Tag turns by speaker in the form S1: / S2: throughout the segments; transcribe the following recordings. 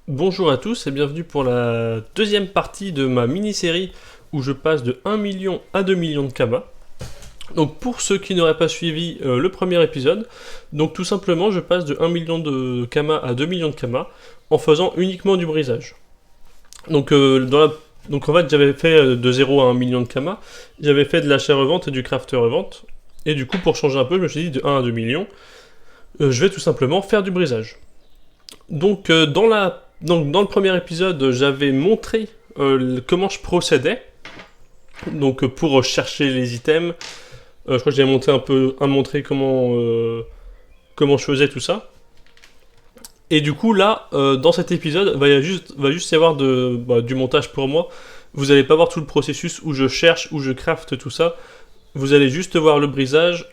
S1: Bonjour à tous et bienvenue pour la deuxième partie de ma mini-série où je passe de 1 million à 2 millions de Kama. Donc pour ceux qui n'auraient pas suivi le premier épisode, donc tout simplement je passe de 1 million de Kama à 2 millions de Kama en faisant uniquement du brisage. Donc, donc en fait j'avais fait de 0 à 1 million de Kama, j'avais fait de l'achat-revente et du craft-revente, et du coup pour changer un peu je me suis dit de 1 à 2 millions, je vais tout simplement faire du brisage. Donc, dans le premier épisode, j'avais montré comment je procédais. Donc, pour chercher les items, je crois que j'avais montré comment je faisais tout ça. Et du coup, là, dans cet épisode, va juste y avoir du montage pour moi. Vous n'allez pas voir tout le processus où je cherche, où je craft tout ça. Vous allez juste voir le brisage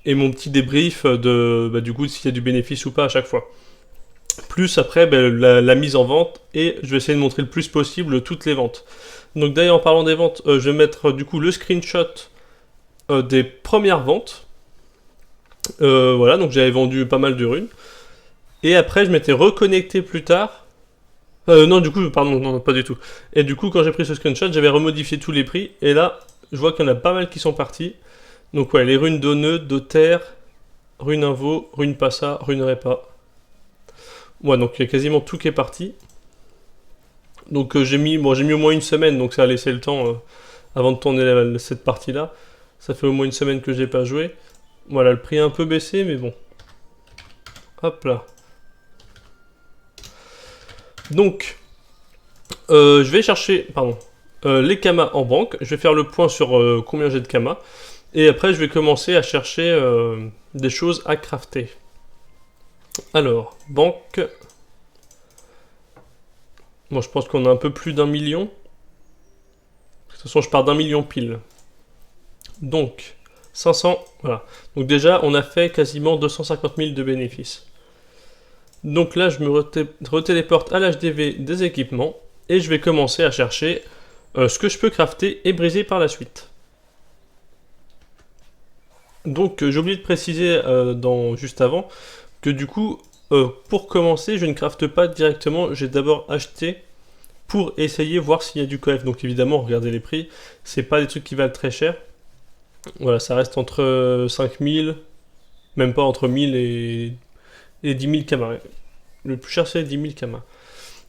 S1: et mon petit débrief du coup s'il y a du bénéfice ou pas à chaque fois. Plus après la mise en vente, et je vais essayer de montrer le plus possible toutes les ventes. Donc d'ailleurs en parlant des ventes, je vais mettre du coup le screenshot des premières ventes. Voilà, donc j'avais vendu pas mal de runes. Et après je m'étais reconnecté plus tard. Non, du coup, pardon, non, pas du tout. Et du coup, quand j'ai pris ce screenshot, j'avais remodifié tous les prix. Et là, je vois qu'il y en a pas mal qui sont partis. Donc ouais, les runes d'Oneux, d'Other, rune Invo, rune Passa, rune Repa. Ouais, donc il y a quasiment tout qui est parti. Donc j'ai mis au moins une semaine, donc ça a laissé le temps avant de tourner cette partie-là. Ça fait au moins une semaine que j'ai pas joué. Voilà, le prix a un peu baissé, mais bon. Hop là. Donc, je vais chercher, les kamas en banque. Je vais faire le point sur combien j'ai de kamas. Et après, je vais commencer à chercher des choses à crafter. Alors, banque. Bon, je pense qu'on a un peu plus d'1 million. De toute façon, je pars d'1 million pile. Donc, 500, voilà. Donc déjà, on a fait quasiment 250 000 de bénéfices. Donc là, je me retéléporte à l'HDV des équipements et je vais commencer à chercher ce que je peux crafter et briser par la suite. Donc j'ai oublié de préciser juste avant que du coup, pour commencer, je ne crafte pas directement, j'ai d'abord acheté pour essayer voir s'il y a du coef. Donc évidemment, regardez les prix, c'est pas des trucs qui valent très cher. Voilà, ça reste entre 5000, même pas entre 1000 et 10 000 kamas. Le plus cher, c'est 10 000 kamas.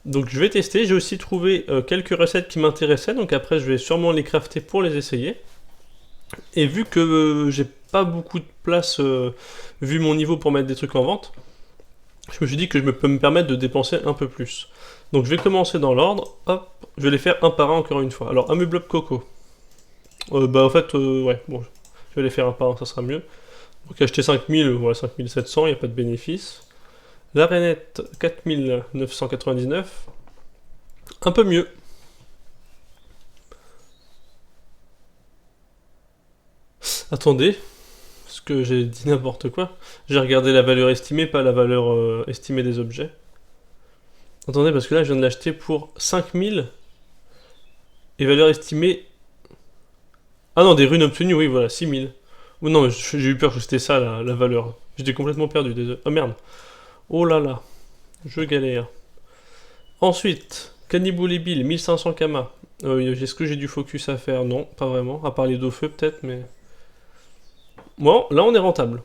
S1: Donc je vais tester. J'ai aussi trouvé quelques recettes qui m'intéressaient. Donc après, je vais sûrement les crafter pour les essayer. Et vu que j'ai pas beaucoup de place, vu mon niveau pour mettre des trucs en vente, je me suis dit que je peux me permettre de dépenser un peu plus. Donc je vais commencer dans l'ordre. Hop, je vais les faire un par un encore une fois. Alors, un meuble coco. En fait, ouais, bon, je vais les faire un par un, ça sera mieux. Donc acheter 5000, voilà, 5700, il n'y a pas de bénéfice. La rainette, 4999. Un peu mieux. Attendez, parce que j'ai dit n'importe quoi. J'ai regardé la valeur estimée, pas la valeur estimée des objets. Attendez, parce que là, je viens de l'acheter pour 5000. Et valeur estimée... Ah non, des runes obtenues, oui, voilà, 6000. Oh non, mais j'ai eu peur que c'était ça, la valeur. J'étais complètement perdu, désolé. Oh merde. Oh là là, je galère. Ensuite, Cannibal et Bill, 1500 Kama. Est-ce que j'ai du focus à faire? Non, pas vraiment. À part les deux feux peut-être, mais... Bon, là on est rentable.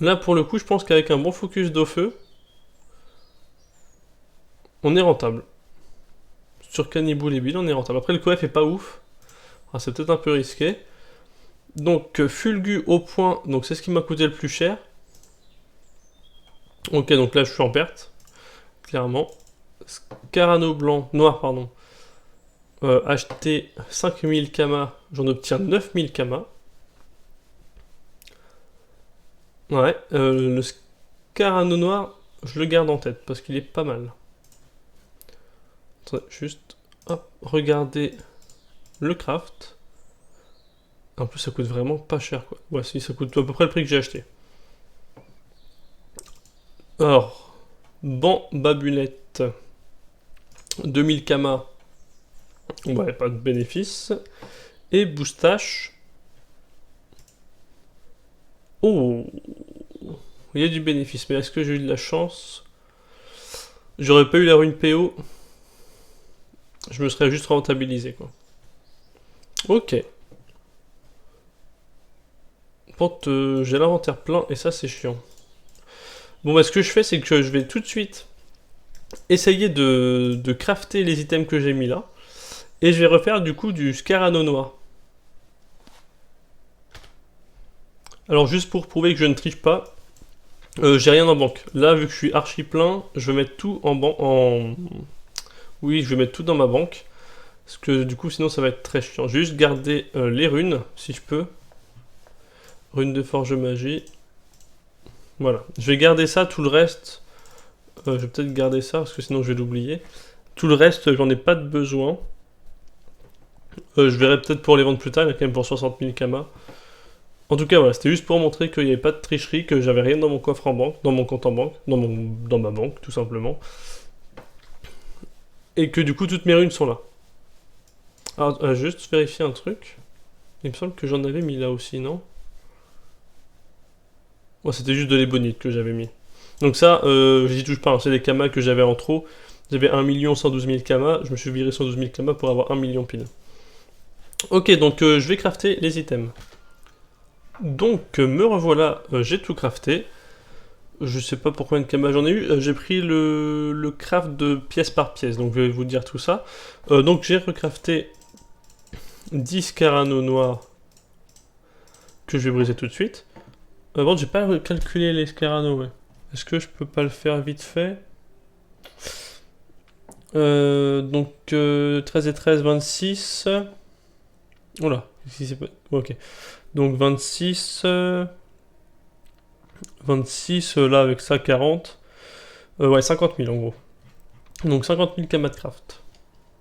S1: Là pour le coup, je pense qu'avec un bon focus d'eau feu, on est rentable. Sur Cannibal et Bill, on est rentable. Après le coef est pas ouf. Ah, c'est peut-être un peu risqué. Donc Fulgu au point, donc c'est ce qui m'a coûté le plus cher. Ok, donc là je suis en perte, clairement. Scarano blanc, noir pardon. Acheter 5000 Kama, j'en obtiens 9000 Kama. Ouais, le Scarano noir, je le garde en tête parce qu'il est pas mal. Attendez, juste, hop, regardez le craft. En plus, ça coûte vraiment pas cher, quoi. Ouais, si, ça coûte à peu près le prix que j'ai acheté. Alors, ban babulette, 2000 Kama, ouais, pas de bénéfice. Et boustache. Oh, il y a du bénéfice, mais est-ce que j'ai eu de la chance? J'aurais pas eu la rune PO, je me serais juste rentabilisé, quoi. Ok. Bon, j'ai l'inventaire plein et ça c'est chiant. Bon bah ce que je fais c'est que je vais tout de suite essayer de crafter les items que j'ai mis là. Et je vais refaire du coup du Scarano noir. Alors juste pour prouver que je ne triche pas, j'ai rien en banque. Là vu que je suis archi plein, je vais mettre tout en banque. Oui, je vais mettre tout dans ma banque. Parce que du coup sinon ça va être très chiant. Juste garder les runes si je peux. Runes de forge magie. Voilà. Je vais garder ça, tout le reste. Je vais peut-être garder ça parce que sinon je vais l'oublier. Tout le reste, j'en ai pas de besoin. Je verrai peut-être pour les vendre plus tard, il y a quand même pour 60 000 kamas. En tout cas, voilà, c'était juste pour montrer qu'il n'y avait pas de tricherie, que j'avais rien dans mon coffre en banque, dans mon compte en banque, dans ma banque, tout simplement. Et que du coup, toutes mes runes sont là. Alors, juste vérifier un truc. Il me semble que j'en avais mis là aussi, non? Ouais, c'était juste de l'ébonite que j'avais mis. Donc ça, j'y touche pas, hein, c'est des kamas que j'avais en trop. J'avais 1 112 000 kamas, je me suis viré 112 000 kamas pour avoir 1 million pile. Ok, donc je vais crafter les items. Donc me revoilà, j'ai tout crafté. Je sais pas pour combien de kamas j'en ai eu. J'ai pris le craft de pièce par pièce, donc je vais vous dire tout ça. Donc j'ai recrafté 10 Scarano noirs que je vais briser tout de suite. Bon, j'ai pas calculé les Scarano, ouais. Est-ce que je peux pas le faire vite fait? Donc 13 et 13, 26. Oula, si c'est pas... Ok. Donc 26... 26, là avec ça 40. Ouais, 50 000 en gros. Donc 50 000 kamas de craft.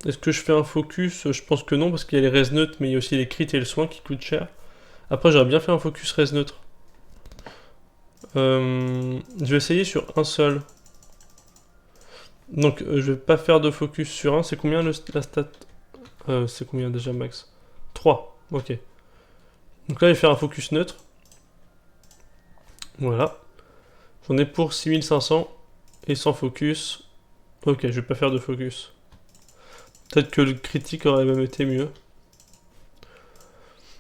S1: Est-ce que je fais un focus? Je pense que non, parce qu'il y a les res neutres, mais il y a aussi les crits et le soin qui coûtent cher. Après, j'aurais bien fait un focus res neutre. Je vais essayer sur un seul. Donc, je vais pas faire de focus sur un. C'est combien la stat? C'est combien déjà max? 3, ok. Donc là, je vais faire un focus neutre. Voilà. J'en ai pour 6500 et sans focus. Ok, je vais pas faire de focus. Peut-être que le critique aurait même été mieux.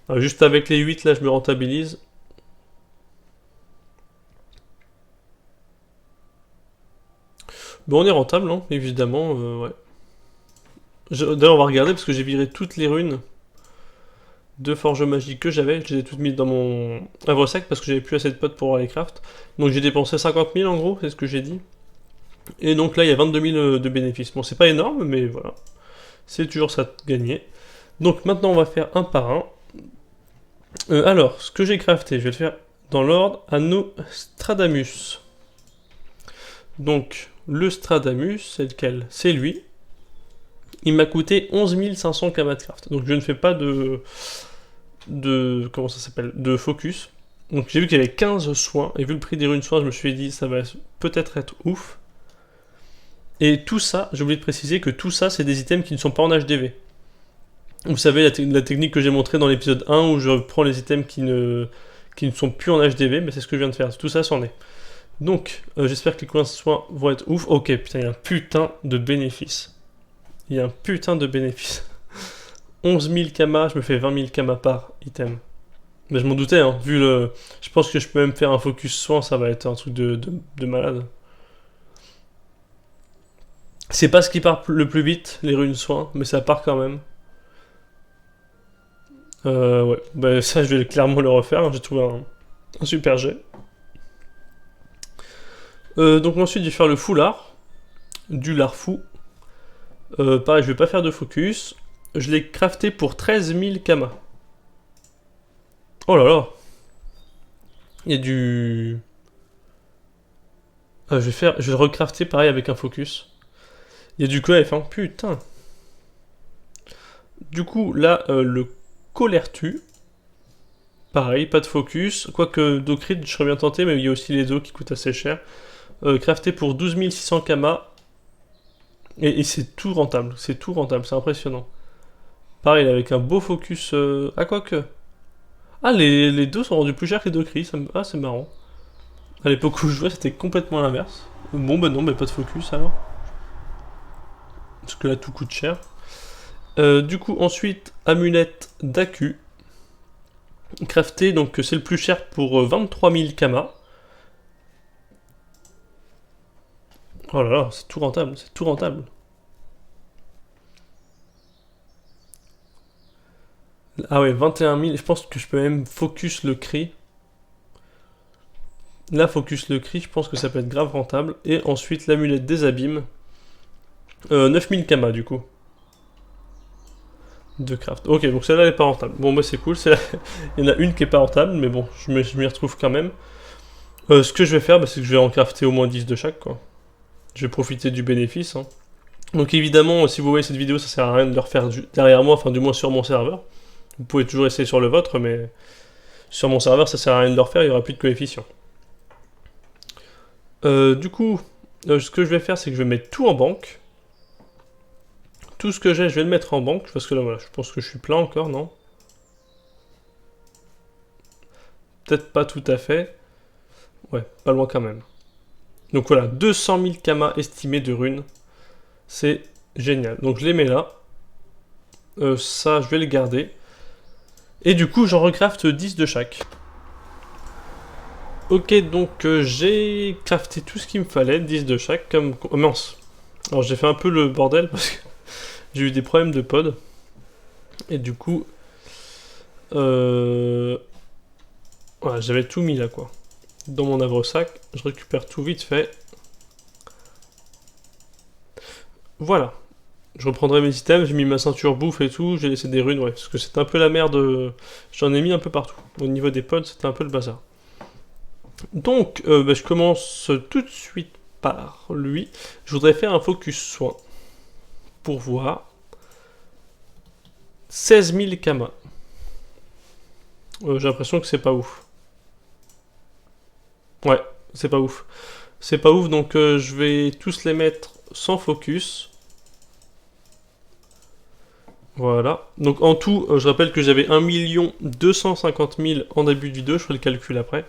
S1: Alors, juste avec les 8, là, je me rentabilise. Bon, on est rentable, hein, évidemment, ouais. D'ailleurs, on va regarder parce que j'ai viré toutes les runes de forge magique que j'avais. Je les ai toutes mises dans mon havre-sac parce que j'avais plus assez de potes pour les craft. Donc j'ai dépensé 50 000 en gros, c'est ce que j'ai dit. Et donc là, il y a 22 000 de bénéfices. Bon, c'est pas énorme, mais voilà. C'est toujours ça de gagner. Donc maintenant, on va faire un par un. Alors, ce que j'ai crafté, je vais le faire dans l'ordre. Anneau Stradamus. Donc, le Stradamus, c'est lequel? C'est lui. Il m'a coûté 11 500 kamas de craft. Donc je ne fais pas comment ça s'appelle? De focus. Donc j'ai vu qu'il y avait 15 soins. Et vu le prix des runes soins, je me suis dit ça va peut-être être ouf. Et tout ça, j'ai oublié de préciser que tout ça, c'est des items qui ne sont pas en HDV. Vous savez, la technique que j'ai montrée dans l'épisode 1 où je prends les items qui ne sont plus en HDV, mais c'est ce que je viens de faire. Tout ça, c'en est. Donc, j'espère que les coins de soins vont être ouf. Ok, putain, il y a un putain de bénéfice. Il y a un putain de bénéfice. 11 000 kamas, je me fais 20 000 kamas par item. Mais je m'en doutais, hein, vu le... Je pense que je peux même faire un focus soin, ça va être un truc de malade. C'est pas ce qui part le plus vite, les runes soins, mais ça part quand même. Ouais, bah ça je vais clairement le refaire, hein. J'ai trouvé un super jet. Donc ensuite je vais faire le foulard, du lard fou. Pareil, je vais pas faire de focus. Je l'ai crafté pour 13 000 kamas. Oh là là. Il y a du... je vais le recrafter pareil avec un focus. Il y a du coef, hein. Putain. Du coup, là, le colertu. Pareil, pas de focus. Quoique Docrit, je serais bien tenté, mais il y a aussi les os qui coûtent assez cher. Crafté pour 12 600 kamas. Et c'est tout rentable, c'est impressionnant. Pareil, avec un beau focus... Ah, quoique... Ah, les deux sont rendus plus chers que les deux cris, ah, c'est marrant. À l'époque où je jouais, c'était complètement l'inverse. Bon, bah non, mais pas de focus, alors. que là tout coûte cher. Du coup, ensuite, amulette d'Aku. Crafté, donc c'est le plus cher pour 23 000 Kama. Oh là là, c'est tout rentable, c'est tout rentable. Ah ouais, 21 000, je pense que je peux même focus le cri. Là, focus le cri, je pense que ça peut être grave rentable. Et ensuite, l'amulette des abîmes. 9000 Kama du coup. De craft. Ok, donc celle-là elle est pas rentable. Bon, bah c'est cool. Il y en a une qui est pas rentable, mais bon, je m'y retrouve quand même. Ce que je vais faire, bah, c'est que je vais en crafter au moins 10 de chaque, quoi. Je vais profiter du bénéfice. Hein. Donc évidemment, si vous voyez cette vidéo, ça sert à rien de le refaire derrière moi, enfin du moins sur mon serveur. Vous pouvez toujours essayer sur le vôtre, mais sur mon serveur, ça sert à rien de le refaire, il n'y aura plus de coefficient. Du coup, ce que je vais faire, c'est que je vais mettre tout en banque. Tout ce que j'ai, je vais le mettre en banque, parce que là, voilà, je pense que je suis plein encore, non? Peut-être pas tout à fait. Ouais, pas loin quand même. Donc voilà, 200 000 Kama estimés de runes. C'est génial. Donc je les mets là. Ça, je vais les garder. Et du coup, j'en recrafte 10 de chaque. Ok, donc j'ai crafté tout ce qu'il me fallait, 10 de chaque. Comme... Oh mince. Alors j'ai fait un peu le bordel parce que j'ai eu des problèmes de pod. Et du coup... Voilà, j'avais tout mis là, quoi. Dans mon havre-sac. Je récupère tout vite fait. Voilà. Je reprendrai mes items, j'ai mis ma ceinture bouffe et tout, j'ai laissé des runes, ouais. Parce que c'était un peu la merde. J'en ai mis un peu partout. Au niveau des pods, c'était un peu le bazar. Donc, bah, je commence tout de suite par lui. Je voudrais faire un focus soin. Pour voir. 16 000 Kama. J'ai l'impression que c'est pas ouf. Ouais, c'est pas ouf. C'est pas ouf, donc je vais tous les mettre sans focus. Voilà. Donc en tout, je rappelle que j'avais 1 250 000 en début de vidéo, je ferai le calcul après.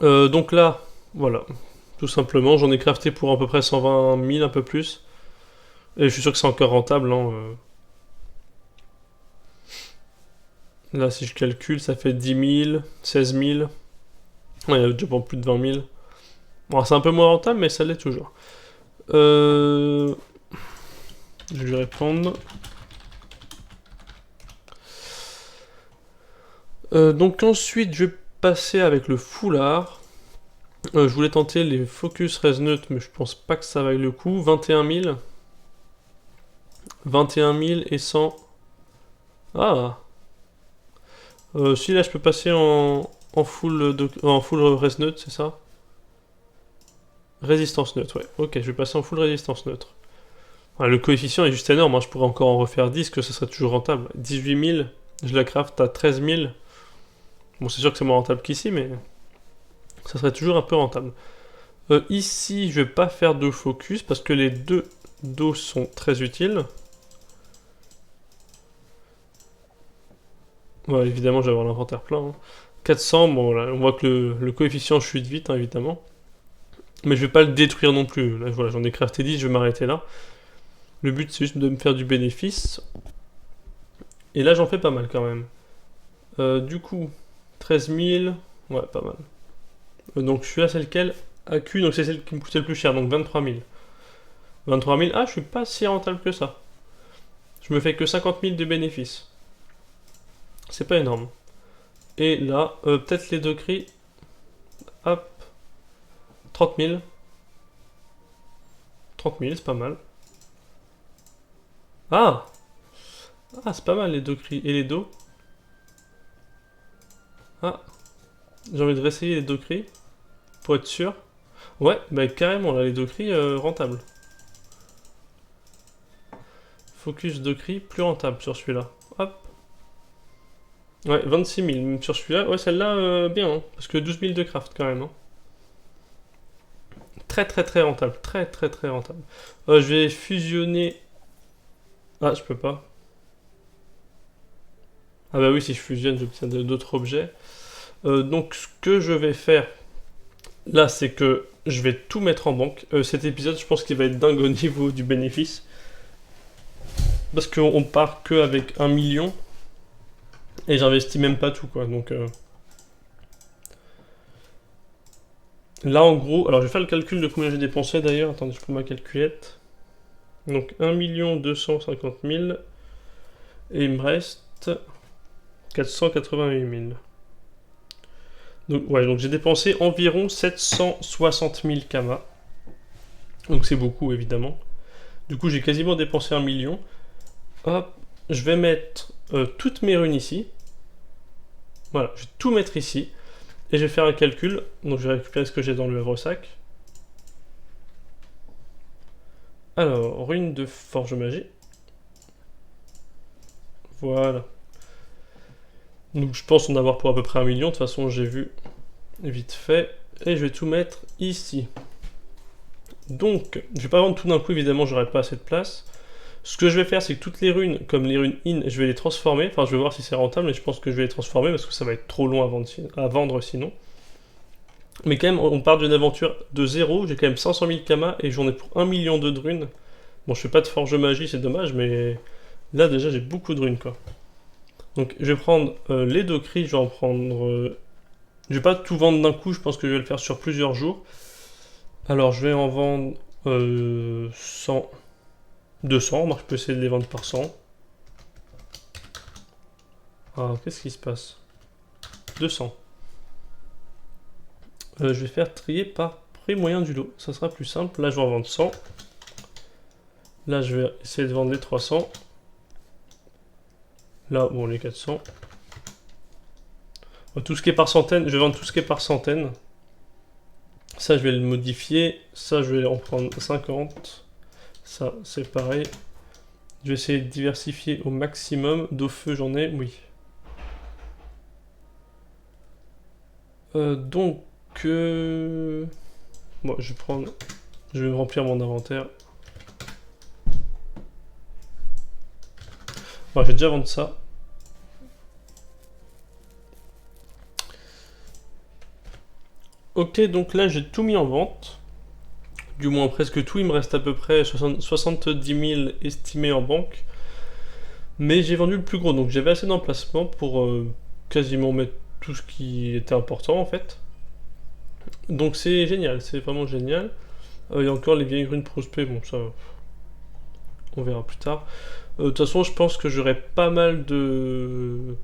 S1: Donc là, voilà. Tout simplement, j'en ai crafté pour à peu près 120 000, un peu plus. Et je suis sûr que c'est encore rentable. Hein. Là, si je calcule, ça fait 10 000, 16 000. Ouais, il y a déjà pour plus de 20 000. Bon, c'est un peu moins rentable, mais ça l'est toujours. Je vais lui répondre. Donc ensuite, je vais passer avec le foulard. Je voulais tenter les focus Resnut, mais je pense pas que ça vaille le coup. 21 000. 21 000 et 100. Ah. Si là, je peux passer en full Resnut, c'est ça? Résistance neutre, ouais. Ok, je vais passer en full résistance neutre. Le coefficient est juste énorme, hein. Je pourrais encore en refaire 10, que ce serait toujours rentable. 18 000, je la craft à 13 000. Bon, c'est sûr que c'est moins rentable qu'ici, mais ça serait toujours un peu rentable. Ici, je vais pas faire de focus, parce que les deux dos sont très utiles. Ouais, évidemment, je vais avoir l'inventaire plein. Hein. 400, bon, là, on voit que le coefficient chute vite, hein, évidemment. Mais je vais pas le détruire non plus. Là, voilà, j'en ai crafté 10, je vais m'arrêter là. Le but, c'est juste de me faire du bénéfice. Et là, j'en fais pas mal quand même. Du coup, 13 000. Ouais, pas mal. Donc, je suis là, c'est lequel? AQ, donc c'est celle qui me coûtait le plus cher, donc 23 000. 23 000, ah, je suis pas si rentable que ça. Je me fais que 50 000 de bénéfice. C'est pas énorme. Et là, peut-être les deux cris. Hop. 30 000. 30 000, c'est pas mal. Ah! Ah, c'est pas mal les deux cris. Et les dos? Ah! J'ai envie de réessayer les deux cris. Pour être sûr. Ouais, bah carrément, là, les deux cris, rentables. Focus deux cris, plus rentable sur celui-là. Hop. Ouais, 26 000 sur celui-là. Ouais, celle-là, bien, hein, parce que 12 000 de craft quand même. Hein. Très très très rentable. Très très très rentable. Je vais fusionner... Ah, je peux pas. Ah bah oui, si je fusionne, j'obtiens d'autres objets. Donc ce que je vais faire, là, c'est que je vais tout mettre en banque. Cet épisode, je pense qu'il va être dingue au niveau du bénéfice. Parce qu'on part que avec 1 million. Et j'investis même pas tout, quoi. Donc, là, en gros... Alors, je vais faire le calcul de combien j'ai dépensé, d'ailleurs. Attendez, je prends ma calculette. Donc, 1 250 000. Et il me reste 488 000. Donc, ouais, donc j'ai dépensé environ 760 000 kamas. Donc, c'est beaucoup, évidemment. Du coup, j'ai quasiment dépensé 1 million. Hop, je vais mettre toutes mes runes ici. Voilà, je vais tout mettre ici. Et je vais faire un calcul. Donc, je vais récupérer ce que j'ai dans le havre-sac. Alors, rune de forge magie. Voilà. Donc, je pense en avoir pour à peu près 1 million. De toute façon, j'ai vu vite fait. Et je vais tout mettre ici. Donc, je vais pas vendre tout d'un coup, évidemment, j'aurai pas assez de place. Ce que je vais faire, c'est que toutes les runes, comme les runes in, je vais les transformer. Enfin, je vais voir si c'est rentable, mais je pense que je vais les transformer parce que ça va être trop long à vendre sinon. Mais quand même, on part d'une aventure de 0. J'ai quand même 500 000 kamas et j'en ai pour 1 million de runes. Bon, je fais pas de forge magie, c'est dommage, mais là déjà j'ai beaucoup de runes quoi. Donc, je vais prendre les 2 cris, je vais en prendre. Je vais pas tout vendre d'un coup, je pense que je vais le faire sur plusieurs jours. Alors, je vais en vendre 100. 200, moi je peux essayer de les vendre par 100. Ah, qu'est-ce qui se passe? 200. Je vais faire trier par prix moyen du lot. Ça sera plus simple. Là, je vais en vendre 100. Là, je vais essayer de vendre les 300. Là, bon, les 400. Tout ce qui est par centaine, je vais vendre tout ce qui est par centaine. Ça, je vais le modifier. Ça, je vais en prendre 50. Ça, c'est pareil. Je vais essayer de diversifier au maximum. D'eau feu, j'en ai, oui. Donc, bon, je vais remplir mon inventaire. Bon, je vais déjà vendre ça. Ok, donc là, j'ai tout mis en vente. Du moins presque tout, il me reste à peu près 70 000 estimés en banque. Mais j'ai vendu le plus gros, donc j'avais assez d'emplacement pour quasiment mettre tout ce qui était important en fait. Donc c'est génial, c'est vraiment génial. Il y a encore les vieilles runes prospect, bon ça on verra plus tard. De toute façon je pense que j'aurai pas mal de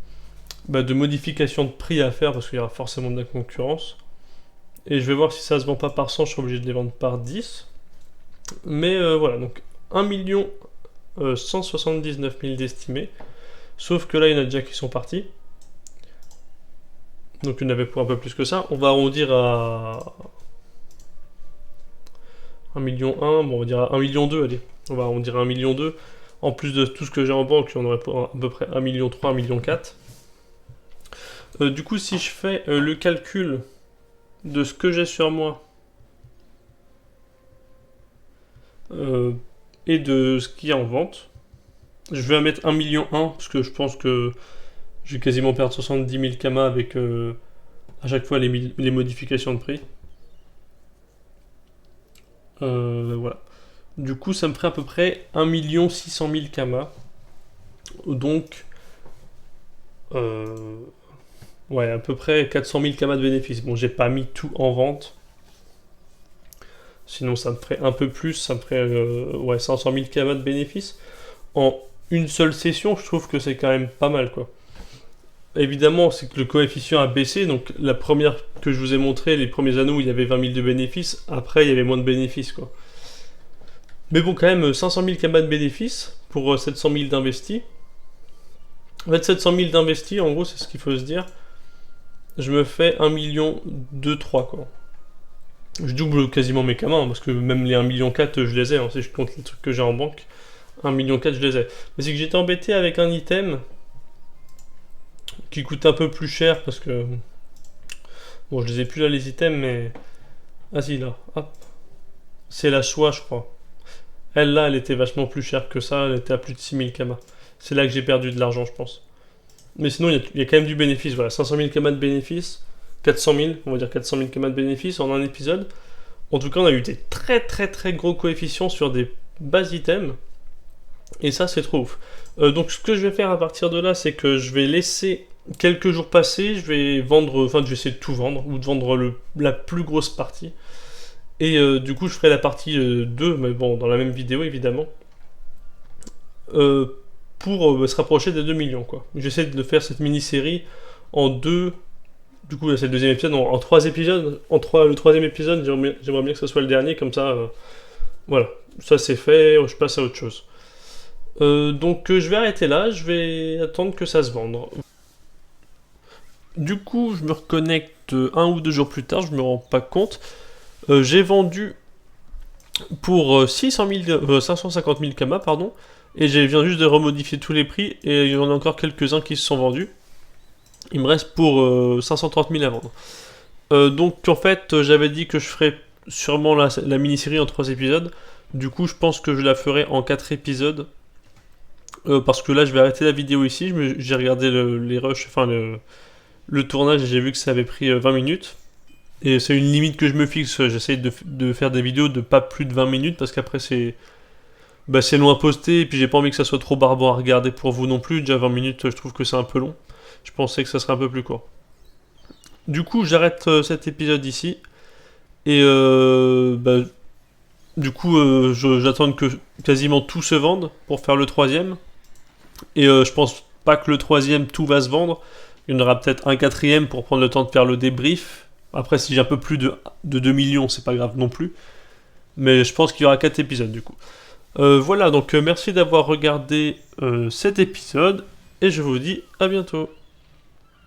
S1: modifications de prix à faire parce qu'il y aura forcément de la concurrence. Et je vais voir si ça se vend pas par 100, je suis obligé de les vendre par 10. Mais voilà, donc 1 179 000 d'estimés. Sauf que là, il y en a déjà qui sont partis. Donc il y en avait pour un peu plus que ça. On va arrondir à 1 million 1, bon on va dire à 1 million 2, allez. On va arrondir à 1 million 2. En plus de tout ce que j'ai en banque, on aurait pour à peu près 1 million 3, 1 million 4. Du coup, si je fais le calcul de ce que j'ai sur moi et de ce qu'il y a en vente, je vais mettre 1 million 1 parce que je pense que je vais quasiment perdre 70 000 kamas avec à chaque fois les modifications de prix. Voilà. Du coup, ça me ferait à peu près 1 600 000 kamas. Donc, ouais, à peu près 400 000 kamas de bénéfices. Bon, j'ai pas mis tout en vente. Sinon, ça me ferait un peu plus. Ça me ferait ouais, 500 000 kamas de bénéfices. En une seule session, je trouve que c'est quand même pas mal, quoi. Évidemment, c'est que le coefficient a baissé. Donc, la première que je vous ai montré, les premiers anneaux, il y avait 20 000 de bénéfices. Après, il y avait moins de bénéfices, quoi. Mais bon, quand même, 500 000 kamas de bénéfices pour 700 000 d'investis. En fait, 700 000 d'investis, en gros, c'est ce qu'il faut se dire. Je me fais 1 million 2, 3, quoi. Je double quasiment mes kamas, hein, parce que même les 1 million 4, je les ai, hein, si je compte les trucs que j'ai en banque. 1 million 4, je les ai. Mais c'est que j'étais embêté avec un item qui coûte un peu plus cher, parce que... Bon, je les ai plus là, les items, mais... Ah si, là, hop. C'est la soie, je crois. Elle, là, elle était vachement plus chère que ça, elle était à plus de 6000 kamas. C'est là que j'ai perdu de l'argent, je pense. Mais sinon, il y a quand même du bénéfice, voilà. 500 000 kamas de bénéfice, 400 000, on va dire 400 000 kamas de bénéfices en un épisode. En tout cas, on a eu des très très très gros coefficients sur des bas items. Et ça, c'est trop ouf. Donc ce que je vais faire à partir de là, c'est que je vais laisser quelques jours passer, je vais vendre, enfin je vais essayer de tout vendre, ou de vendre la plus grosse partie. Et du coup, je ferai la partie 2, mais bon, dans la même vidéo évidemment, pour se rapprocher des 2 millions, quoi. J'essaie de faire cette mini-série en deux. Du coup, c'est le deuxième épisode, en 3 épisodes. Le troisième épisode, j'aimerais bien que ce soit le dernier, comme ça, voilà, ça c'est fait, je passe à autre chose. Donc je vais arrêter là, je vais attendre que ça se vende. Du coup, je me reconnecte 1 ou 2 jours plus tard, je me rends pas compte. J'ai vendu pour 550 000 kamas, pardon, et je viens juste de remodifier tous les prix, et il y en a encore quelques-uns qui se sont vendus. Il me reste pour 530 000 à vendre. Donc en fait, j'avais dit que je ferais sûrement la mini-série en 3 épisodes. Du coup, je pense que je la ferai en 4 épisodes. Parce que là, je vais arrêter la vidéo ici. J'ai regardé les rushs, enfin le tournage, et j'ai vu que ça avait pris 20 minutes. Et c'est une limite que je me fixe. J'essaye de faire des vidéos de pas plus de 20 minutes, parce qu'après, c'est long à poster, et puis j'ai pas envie que ça soit trop barbare à regarder pour vous non plus. Déjà 20 minutes, je trouve que c'est un peu long. Je pensais que ça serait un peu plus court. Du coup, j'arrête cet épisode ici. Et du coup, j'attends que quasiment tout se vende pour faire le troisième. Et je pense pas que le troisième, tout va se vendre. Il y en aura peut-être un quatrième pour prendre le temps de faire le débrief. Après, si j'ai un peu plus de 2 millions, c'est pas grave non plus. Mais je pense qu'il y aura 4 épisodes du coup. Voilà, donc merci d'avoir regardé cet épisode. Et je vous dis à bientôt.